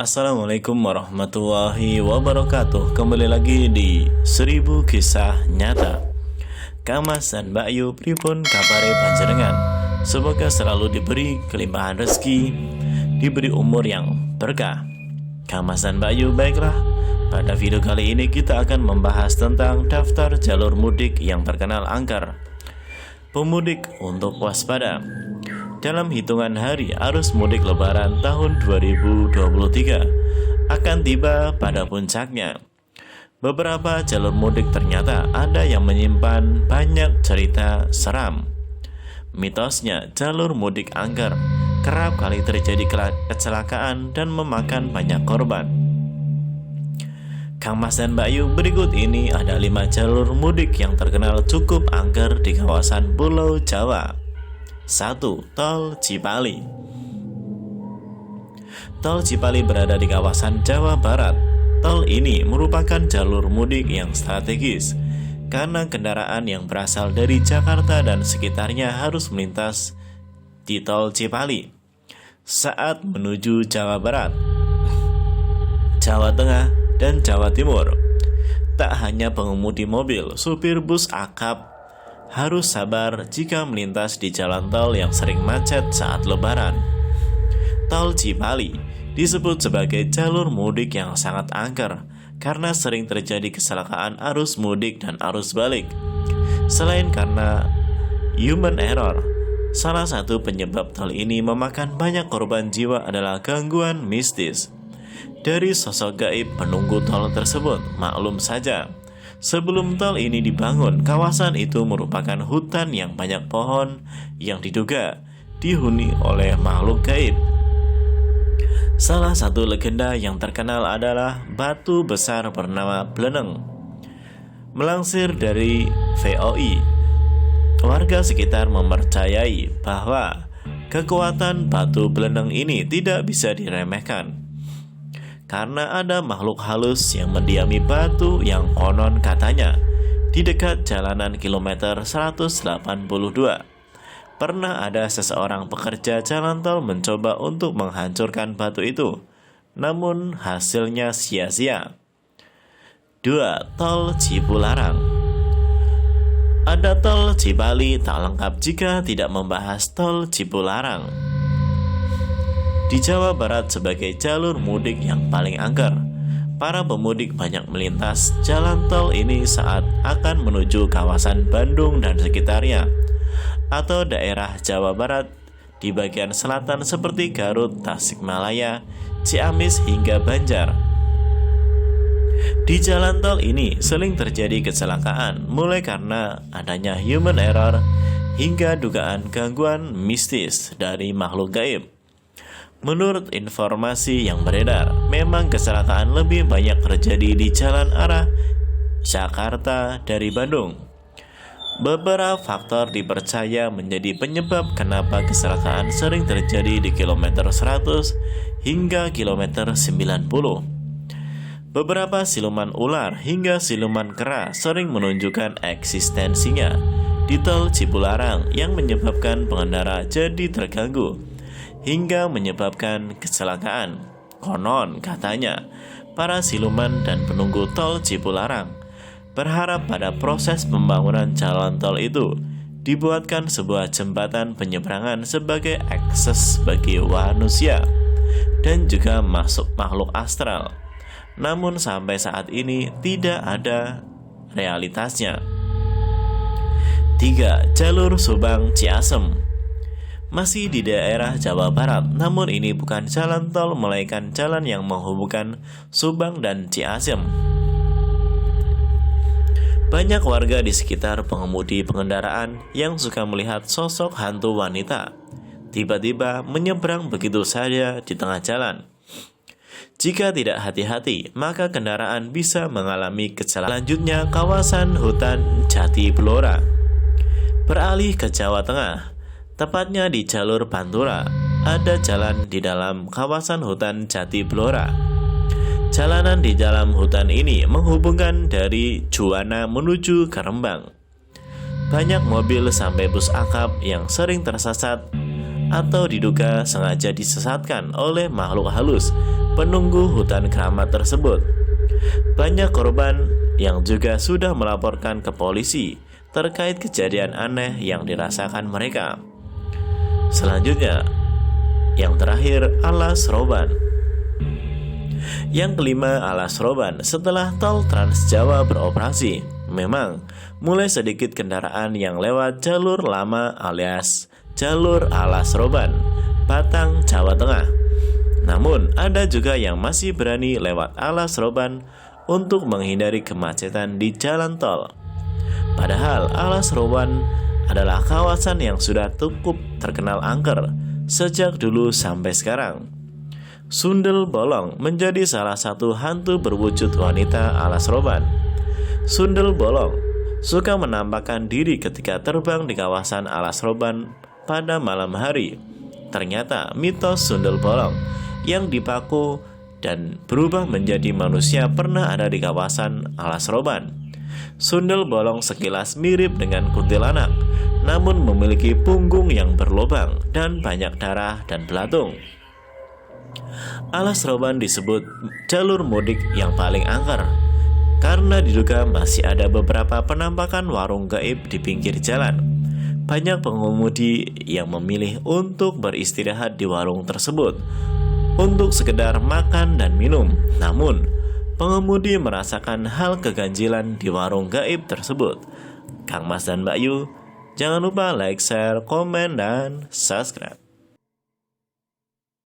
Assalamualaikum warahmatullahi wabarakatuh. Kembali lagi di 1000 Kisah Nyata. Kang Mas dan Mbak Yu pripun kabare panjenengan? Semoga selalu diberi kelimpahan rezeki, diberi umur yang berkah. Kang Mas dan Mbak Yu, baiklah. Pada video kali ini kita akan membahas tentang daftar jalur mudik yang terkenal angker. Pemudik untuk waspada. Dalam hitungan hari, arus mudik Lebaran tahun 2023 akan tiba pada puncaknya. Beberapa jalur mudik ternyata ada yang menyimpan banyak cerita seram. Mitosnya, jalur mudik angker kerap kali terjadi kecelakaan dan memakan banyak korban. Kang Mas dan Mbak Yu, berikut ini ada 5 jalur mudik yang terkenal cukup angker di kawasan Pulau Jawa. 1. Tol Cipali. Tol Cipali berada di kawasan Jawa Barat. Tol ini merupakan jalur mudik yang strategis karena kendaraan yang berasal dari Jakarta dan sekitarnya harus melintas di Tol Cipali saat menuju Jawa Barat, Jawa Tengah, dan Jawa Timur. Tak hanya pengemudi mobil, supir bus akap harus sabar jika melintas di jalan tol yang sering macet saat Lebaran. Tol Cipali disebut sebagai jalur mudik yang sangat angker karena sering terjadi kecelakaan arus mudik dan arus balik. Selain karena human error, salah satu penyebab tol ini memakan banyak korban jiwa adalah gangguan mistis dari sosok gaib penunggu tol tersebut. Maklum saja, sebelum tol ini dibangun, kawasan itu merupakan hutan yang banyak pohon yang diduga dihuni oleh makhluk gaib. Salah satu legenda yang terkenal adalah batu besar bernama Bleneng. Melansir dari VOI, warga sekitar mempercayai bahwa kekuatan batu Bleneng ini tidak bisa diremehkan karena ada makhluk halus yang mendiami batu yang konon katanya di dekat jalanan kilometer 182. Pernah ada seseorang pekerja jalan tol mencoba untuk menghancurkan batu itu, namun hasilnya sia-sia. 2. Tol Cipularang. Ada tol Cipali tak lengkap jika tidak membahas tol Cipularang di Jawa Barat sebagai jalur mudik yang paling angker. Para pemudik banyak melintas jalan tol ini saat akan menuju kawasan Bandung dan sekitarnya, atau daerah Jawa Barat di bagian selatan seperti Garut, Tasikmalaya, Ciamis, hingga Banjar. Di jalan tol ini sering terjadi kecelakaan, mulai karena adanya human error hingga dugaan gangguan mistis dari makhluk gaib. Menurut informasi yang beredar, memang kecelakaan lebih banyak terjadi di jalan arah Jakarta dari Bandung. Beberapa faktor dipercaya menjadi penyebab kenapa kecelakaan sering terjadi di kilometer 100 hingga kilometer 90. Beberapa siluman ular hingga siluman kera sering menunjukkan eksistensinya di tol Cipularang yang menyebabkan pengendara jadi terganggu hingga menyebabkan kecelakaan. Konon katanya, para siluman dan penunggu tol Cipularang berharap pada proses pembangunan jalan tol itu dibuatkan sebuah jembatan penyeberangan sebagai akses bagi manusia dan juga masuk makhluk astral. Namun sampai saat ini tidak ada realitasnya. 3. Jalur Subang Ciasem. Masih di daerah Jawa Barat, namun ini bukan jalan tol melainkan jalan yang menghubungkan Subang dan Ciasem. Banyak warga di sekitar pengemudi pengendaraan yang suka melihat sosok hantu wanita tiba-tiba menyeberang begitu saja di tengah jalan. Jika tidak hati-hati, maka kendaraan bisa mengalami kecelakaan. Selanjutnya, kawasan hutan Jati Blora. Beralih ke Jawa Tengah, tepatnya di jalur Pantura, ada jalan di dalam kawasan hutan Jati Blora. Jalanan di dalam hutan ini menghubungkan dari Juwana menuju ke Rembang. Banyak mobil sampai bus akap yang sering tersesat atau diduga sengaja disesatkan oleh makhluk halus penunggu hutan keramat tersebut. Banyak korban yang juga sudah melaporkan ke polisi terkait kejadian aneh yang dirasakan mereka. Selanjutnya, yang terakhir, alas roban. Yang kelima, alas roban. Setelah tol Trans Jawa beroperasi, memang mulai sedikit kendaraan yang lewat jalur lama alias jalur alas roban, Batang, Jawa Tengah. Namun, ada juga yang masih berani lewat alas roban untuk menghindari kemacetan di jalan tol. Padahal alas roban adalah kawasan yang sudah cukup terkenal angker sejak dulu sampai sekarang. Sundel bolong menjadi salah satu hantu berwujud wanita alas roban. Sundel bolong suka menampakkan diri ketika terbang di kawasan alas roban pada malam hari. Ternyata mitos sundel bolong yang dipaku dan berubah menjadi manusia pernah ada di kawasan alas roban. Sundel bolong sekilas mirip dengan kuntilanak, namun memiliki punggung yang berlubang dan banyak darah dan belatung. Alas roban disebut jalur mudik yang paling angker karena diduga masih ada beberapa penampakan warung gaib di pinggir jalan. Banyak pengemudi yang memilih untuk beristirahat di warung tersebut untuk sekedar makan dan minum. Namun, pengemudi merasakan hal keganjilan di warung gaib tersebut. Kang Mas dan Mbak Yu, jangan lupa like, share, komen, dan subscribe.